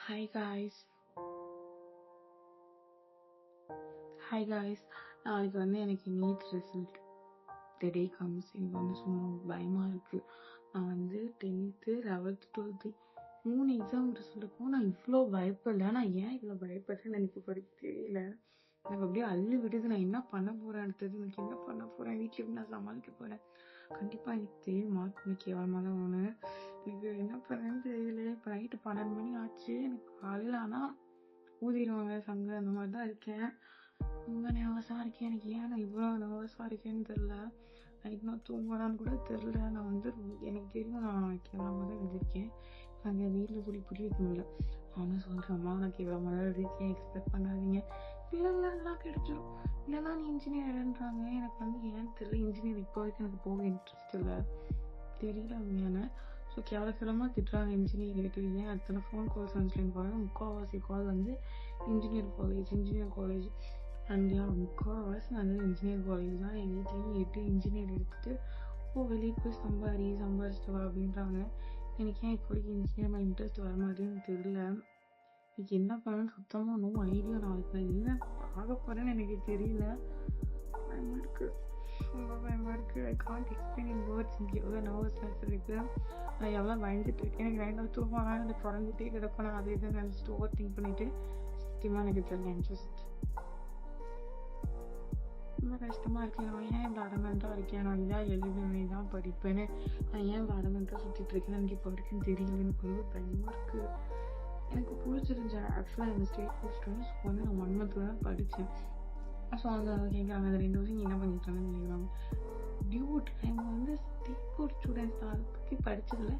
Hi guys. Hi guys. நாளைக்கு எனக்கு NEET result the day comes. எனக்கு சும்மா பயமா இருக்கு. நான் 10th 11th 12th 3 எக்ஸாம் ரிசல்ட்டுக்கும் நான் இவ்வளோ பயப்படல. நான் ஏன் இவ்வளோ பயப்படுறேன்னு எனக்கு இப்போ தெரியல. எனக்கு அப்படியே அள்ளி விடுது. நான் என்ன பண்ண போறேன், அடுத்தது எனக்கு என்ன பண்ண போறேன், வீட்டில் எப்படி நான் சமாளிக்க போறேன். கண்டிப்பா எனக்கு தெரியும் மார்க் கேவலமாக தான் ஒன்று. எனக்கு என்ன பண்ணேன்னு தெரியல. இப்போ நைட்டு 12 மணி ஆச்சு. எனக்கு காலையில் ஆனால் ஊதிடுவாங்க சங்க அந்த மாதிரி தான் இருக்கேன். ரொம்ப நர்வஸாக இருக்கேன். எனக்கு ஏன் நான் இவ்வளோ நர்வஸாக இருக்கேன்னு தெரில. நைட் நான் தூங்கலான்னு கூட தெரில. நான் எனக்கு தெரியும் நான் கேவலமாக தான் எழுதியிருக்கேன். அங்கே வீட்டில் சொல்லி புரிய வைக்க முடியல. அவனும் சொல்கிறேன், அம்மா நான் கேவலமாக தான் எழுதியிருக்கேன், எக்ஸ்பெக்ட் பண்ணாதீங்க. இல்லைலாம் கிடைச்சிடும், இல்லைனா நீ இன்ஜினியர்ன்றாங்க. எனக்கு ஏன்னு தெரியல. இன்ஜினியர் இப்போ வரைக்கும் எனக்கு போக இன்ட்ரெஸ்ட் இல்லை, தெரியல உண்மையான. ஸோ கேவலமாக திட்டுறாங்க இன்ஜினியர். ஏன் அத்தனை ஃபோன் கால்ஸ் வந்துச்சுன்னு பாருங்க. முக்கால்வாசி கால் இன்ஜினியர் காலேஜ் அண்ட் முக்கால்வாசி இன்ஜினியர் காலேஜ் தான். எங்கள் வீட்லேயும் 8 இன்ஜினியர் எடுத்துகிட்டு வெளியே போய் சம்பாரிச்சிட்டு வா அப்படின்றாங்க. எனக்கு ஏன் இப்போ வரைக்கும் இன்ஜினியர் மேலே இன்ட்ரெஸ்ட் வர மாதிரின்னு தெரியல. எனக்கு என்ன பண்ணணும்னு சுத்தமாக நோ ஐடியா. நாளைக்கு நான் என்ன ஆக போகிறேன்னு எனக்கு தெரியல. பயமாக இருக்குது, ரொம்ப பயமாக இருக்குது. I can't explain in words. எனக்கு எவ்வளோ நர்வஸ்னஸ் இருக்குது. நான் எவ்வளோ பயந்துட்டு இருக்கேன். எனக்கு வேண்டாம் தூக்கம் எனக்கு தொடர்ந்துகிட்டே கிடப்பேன். நான் அதை இதை நினச்சிட்டு ஓவர் திங்க் பண்ணிவிட்டு சத்தியமாக எனக்கு தெரியல. இன்ட்ரெஸ்ட் ரொம்ப கஷ்டமாக இருக்கேன். நான் ஏன் இவ்வளோ அடமெண்ட்டாக இருக்கேன், நான் இதான் எழுதுவேன் தான் படிப்பேன்னு நான் ஏன் இவ்வளோ அடமெண்ட்டாக சுற்றிட்டு இருக்கேன்னு எனக்கு இப்போ வரைக்கும் தெரியல. எனக்கு ரொம்ப பயமாக இருக்குது. எனக்கு பிடிச்சிருந்துச்சு ஆக்சுவலாக இந்த ஸ்டேட் போர்ட் ஸ்டூடெண்ட்ஸ் நான் 1 month தான் படித்தேன். ஸோ அந்த கேட்குறாங்க, அந்த 2 வருஷம் என்ன பண்ணிட்டாங்கன்னு கேட்குறாங்க. Dude time state board students தான், அதை பற்றி படித்ததில்ல.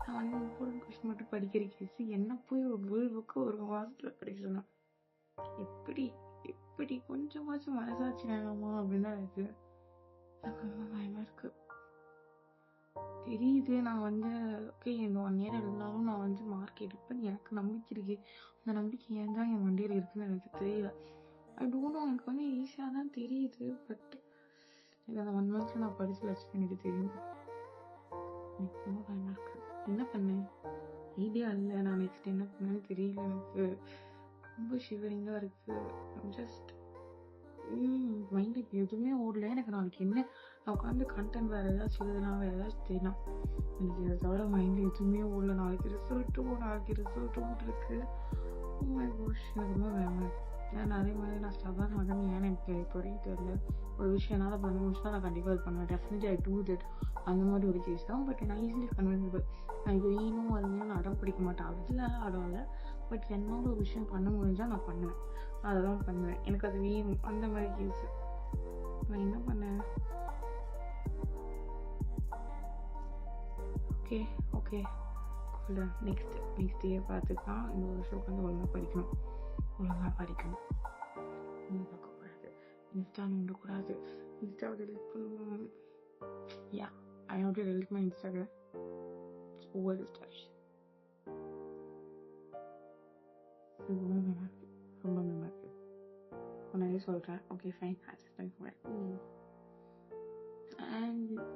நான் இம்பார்ட்டன்ட் கொஸ்டின் மட்டும் படிக்கிற கேஸு என்ன போய் ஒரு புக்கு ஒரு மாதத்தில் படிக்க சொன்னேன். எப்படி கொஞ்சமாச்சும் மனசாட்சி வேணாமா அப்படின்னு தான் இருக்கு. எனக்கு ரொம்ப பயமாக இருக்கு. தெரியுது நான் ஓகே இந்த 1 year இருந்தாலும் நான் மார்க் எடுப்பேன்னு எனக்கு நம்பிக்கை இருக்கு. அந்த நம்பிக்கை ஏன் தான் என் மண்டையில் இருக்குன்னு எனக்கு தெரியல. I don't know. எனக்கு ஈஸியாக தான் தெரியுது. பட் எனக்கு அந்த 1 month நான் படிச்சு வச்சுக்க எனக்கு தெரியும். எனக்கு ரொம்ப பயமாக இருக்கு. என்ன பண்ணேன் ஐடியா இல்லை. நான் நெக்ஸ்ட் என்ன பண்ணேன்னு தெரியல. எனக்கு ரொம்ப ஷிவரிங்காக இருக்கு. ஜஸ்ட் மைண்டுக்கு எதுவுமே ஓடல. எனக்கு நாளைக்கு என்ன நான் உட்காந்து கண்டென்ட் வேறு ஏதாச்சும் எழுதுனா வேறு ஏதாச்சும் தெரியலாம். எனக்கு இதை தவிர மைண்டில் எதுவுமே ஓடல. நாளைக்கு ரிசல்ட்டும் இருக்கு. எனக்கு ரொம்ப வேணும். நான் அதே மாதிரி நான் ஸ்டபான் ஆகணும். ஏன்னு எனக்கு இப்போ வரைக்கும் தெரியல. ஒரு விஷயம் என்னால் பண்ண முடிச்சுன்னா நான் கண்டிப்பாக இது பண்ணுவேன். Definitely I do that. அந்த மாதிரி ஒரு கேஸ் தான். பட் நான் ஈஸிலி கன்வின்சபிள். நான் இது வேணும் அது வேணும் அடம் பிடிக்க மாட்டேன். அதில் ஆடல. பட் என்னோட ஒரு விஷயம் பண்ண முடிஞ்சால் நான் பண்ணுவேன். அதை தான் பண்ணுவேன். எனக்கு அது வேணும் அந்த மாதிரி கேஸு. நான் என்ன பண்ணேன், ஓகே நெக்ஸ்ட் இயர் பார்த்துக்கலாம். இந்த வருஷம் உட்காந்து ஒழுங்காக படிக்கணும். பார்க்கக்கூடாது, இன்ஸ்டா நோண்டக்கூடாது, இன்ஸ்டாவை டெலிட் பண்ணணும். I have to delete my Instagram. Over distraction. ரொம்ப மேமாக இருக்கு. நிறைய சொல்கிறேன். ஓகே ஃபைன்,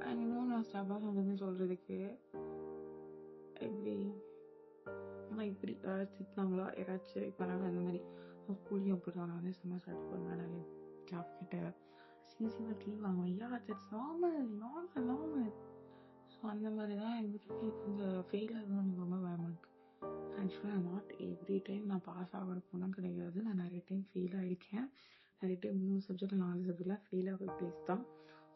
அண்ட் இன்னும் நான் ஸ்டபாக சொன்னதுன்னு சொல்கிறதுக்கு எப்படி ஆனால் இப்படி யாராச்சும் திட்டினாங்களா, யாராச்சும் பண்ணாங்க அந்த மாதிரி. ஸ்கூல்லையும் அப்படி தான். நான் செம்ம ஸ்டார்ட் பண்ணேன். நிறைய ஸ்டாஃப் கிட்ட சீரியஸாக லீவ் வாங்குவேன். That's normal. ஸோ அந்த மாதிரி தான் எங்களுக்கு கொஞ்சம் ஃபெயில் ஆகணும்னு எனக்கு ரொம்ப பயமாக இருக்குது. ஆக்சுவலாக நாட் எவ்ரி டைம் நான் பாஸ் ஆகிற போனால் கிடையாது. நான் நிறைய டைம் ஃபெயில் ஆகிருக்கேன். நிறைய டைம் 3 சப்ஜெக்ட் 4 சப்ஜெக்ட்லாம் ஃபெயில் ஆகிற பிளேஸ் தான்.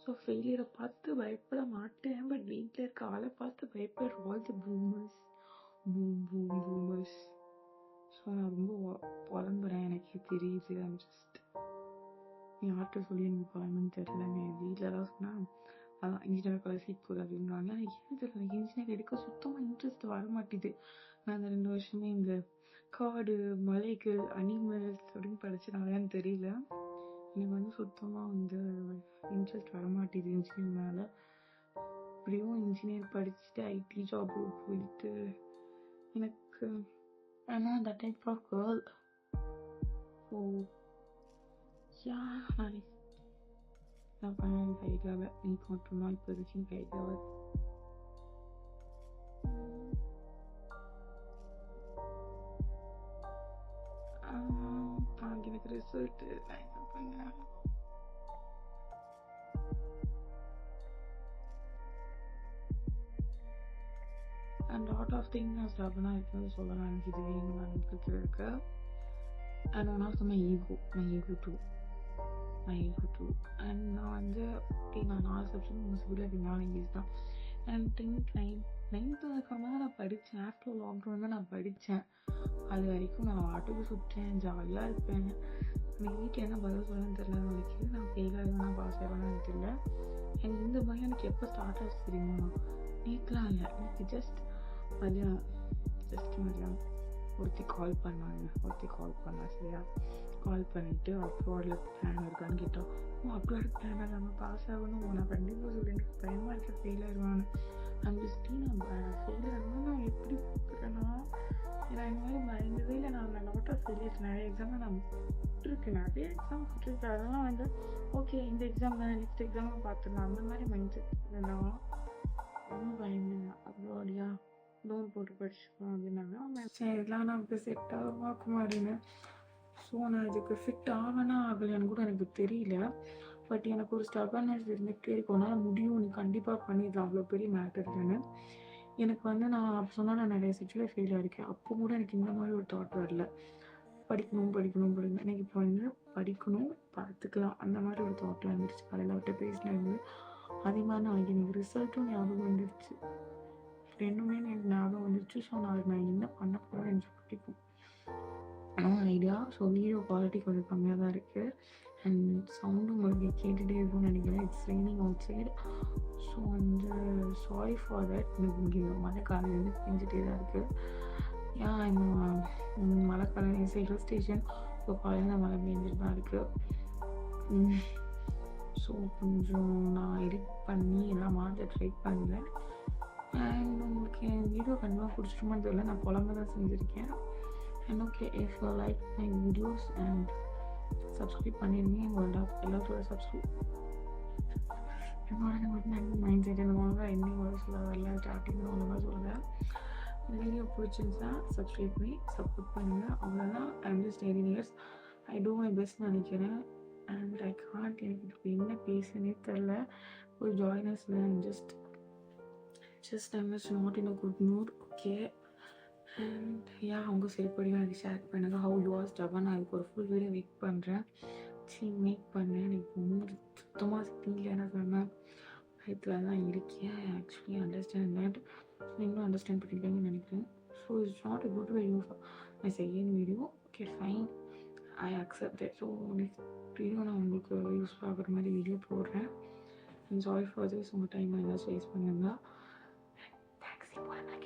ஸோ ஃபெயிலியரை பார்த்து பயப்பட மாட்டேன். பட் வீட்டில் இருக்க ஆளை பார்த்து பயப்படுற ஆல் தி பூமர்ஸ். ஸோ நான் ரொம்ப புலம்புறேன். எனக்கு தெரியுது. யார்கிட்ட சொல்லி எனக்கு புலம்புன்னு தெரியல. என் வீட்டில் தான் சொன்னால் அதான் இன்ஜினியர் காலேஜ் சீட் போகுது அப்படின்றாங்க. ஏன் தெரியல, எனக்கு இன்ஜினியர் எடுக்க சுத்தமாக இன்ட்ரெஸ்ட் வர மாட்டேது. நான் அந்த 2 வருஷமே இந்த காடு, மலைகள், அனிமல்ஸ் அப்படின்னு படிச்சனாலன்னு தெரியல. எனக்கு சுத்தமாக இன்ட்ரெஸ்ட் வர மாட்டேது இன்ஜினியர் மேலே. இப்படியும் இன்ஜினியர் படிச்சுட்டு ஐடி ஜாப் போயிட்டு எனக்கு ஆனால் that type of girl. So நான் பண்ண கைகாவை நீட் மட்டும் தான் இப்போ வரைக்கும் கைகாவை. எனக்கு ரிசல்ட் நான் என்ன பண்ணேன். அண்ட் லாட் ஆஃப் திங் நான் ஸ்டபனா இருக்கிறது சொல்லலாம். எனக்கு இது வேணும் எனக்கு இருக்கு. And one of my ego too. And நான் வந்து நான் 4 சப்ஜெக்ட் மோஸ்ட்லி அப்படின்னாலும் இங்கிலீஷ் தான். அண்ட் 9th அதுக்கப்புறமா தான் நான் படித்தேன். ஆஃப்டர் லாக்டவுன் தான் நான் படித்தேன். அது வரைக்கும் நான் வாட்டுக்கு சுற்றேன், ஜாலியாக இருப்பேன். எனக்கு வீட்டில் என்ன பதில் சொல்லணும்னு தெரியல. நாளைக்கு நான் ஃபெயில் ஆகிடுவேன், பாஸ் ஆகிடுவேன்னு எனக்கு தெரியல. எனக்கு இந்த பயம் எனக்கு எப்போ ஸ்டார்ட் ஆச்சு தெரியுமா? நேற்றுலாம் இல்லை, எனக்கு ஜஸ்ட் மதியம் ஒருத்தி கால் பண்ணா சரியா. கால் பண்ணிவிட்டு அப்ராடில் பிளான் இருக்கான்னு கேட்டோம். அப்ராட் பிளானாக நம்ம பாஸ் ஆகணும், நான் கண்டிப்பாக சொல்லி எனக்கு பயமாக இருக்க ஃபெயில் ஆயிடுவான்னு. அந்த நான் ஃபெயில் ஆகணும் நான் எப்படி போட்டுருக்கேன்னா, நான் இந்த மாதிரி பயந்ததே இல்லை. நான் லாட் ஆஃப் ஃபெயிலியர்ஸ் நிறைய எக்ஸாம் நான் விட்டுருக்கேன், அதெல்லாம் வந்து ஓகே இந்த எக்ஸாம் தான் நெக்ஸ்ட் எக்ஸாமாக பார்த்துடலாம் அந்த மாதிரி மைண்ட் செட் நான் ரொம்ப பயந்தேன். அப்ராடியா லோன் போட்டு படிச்சுக்கலாம் அப்படின்னாங்க. சரி இதெல்லாம் நமக்கு செட் ஆகுமா அப்படின்னு. ஸோ நான் இதுக்கு ஃபிட் ஆகனா ஆகலையான்னு கூட எனக்கு தெரியல. பட் எனக்கு ஒரு ஸ்டபர்னஸ் இருந்துகிட்டே இருக்கும். நான் முடியும், நீ கண்டிப்பாக பண்ணிடலாம், அவ்வளோ பெரிய மேட்டர் இல்லைன்னு. எனக்கு வந்து நான் அப்போ சொன்னால் நான் நிறைய சிச்சுவேஷன் ஃபெயில் ஆகிருக்கேன். அப்போ கூட எனக்கு இந்த மாதிரி ஒரு தாட் வரல. படிக்கணும். எனக்கு இப்போ வந்து படிக்கணும், பார்த்துக்கலாம் அந்த மாதிரி ஒரு தாட் வந்துருச்சு. காலையில் விட்டு பேசினது அதே மாதிரி நான் எனக்கு ரிசல்ட்டும் ஞாபகம் வந்துருச்சு. ரெண்டுமே எனக்கு ஞாபகம் வந்துருச்சு. ஸோ நான் என்ன பண்ண போகிறேன் எனக்கு பிடிக்கும் ஐடியா. ஸோ வீடியோ குவாலிட்டி கொஞ்சம் கம்மியாக தான் இருக்குது. அண்ட் சவுண்டும் உங்களுக்கு கேட்டுகிட்டே இருக்கும்னு நினைக்கிறேன். It's raining out side. So வந்து சாரி ஃபார் தட். எனக்கு இங்கே மழை காலையிலேருந்து பெஞ்சிட்டே தான் இருக்குது. ஏன் இன்னும் மழை காலையில் ஹில் ஸ்டேஷன். ஸோ காலையில் மழை பெஞ்சிட்டு தான் இருக்குது. ஸோ கொஞ்சம் நான் எடிட் பண்ணி எல்லாம் மாற்ற ட்ரை பண்ணுறேன். அண்ட் உங்களுக்கு என் வீடியோ கண்டிப்பாக பிடிச்சிருமான்னு தெரியல, நான் புலம்ப தான் செஞ்சுருக்கேன். And okay, if you like my videos and subscribe பண்ணிடுங்க. எல்லாத்தோட சப்ஸ்கிரைப் என்னோட மைண்ட் செட் என்னவாங்க என்னையும் கூட சொல்ல வரல, ஸ்டார்டிங்கில் ஒழுங்காக சொல்லுங்கள். இந்த வீடியோ பிடிச்சிருந்துச்சா சப்ஸ்கிரைப் பண்ணி சப்போர்ட் பண்ணுங்கள். அவ்வளோதான். I'm just 18 years. I do my best நினைக்கிறேன். அண்ட் ஐ காண்ட் எனக்கு இப்போ என்ன பேசுனே தெரில. ஒரு ஜாயினஸில் just I'm just not in a good mood. Okay. And yeah, உங்கள் சரிப்படியும் எனக்கு ஷேர் பண்ணுங்கள். How you are stubborn. நான் அதுக்கு ஒரு ஃபுல் வீடியோ மேக் பண்ணுறேன். எனக்கு மூடு சுத்தமாக ஸ்பீடில் சொன்னேன். பயத்தில் தான் இருக்கேன். Actually understand that. நீங்களும் அண்டர்ஸ்டாண்ட் பண்ணிக்கிறீங்கன்னு நினைக்கிறேன். So it's not a good video my second video. Okay fine, I accept it. So next video நான் உங்களுக்கு யூஸ் ஆகிற மாதிரி வீடியோ போடுறேன். And sorry for this. உங்கள் டைம் எல்லாம் வேஸ்ட் பண்ணுங்க. தேங்க்ஸ்.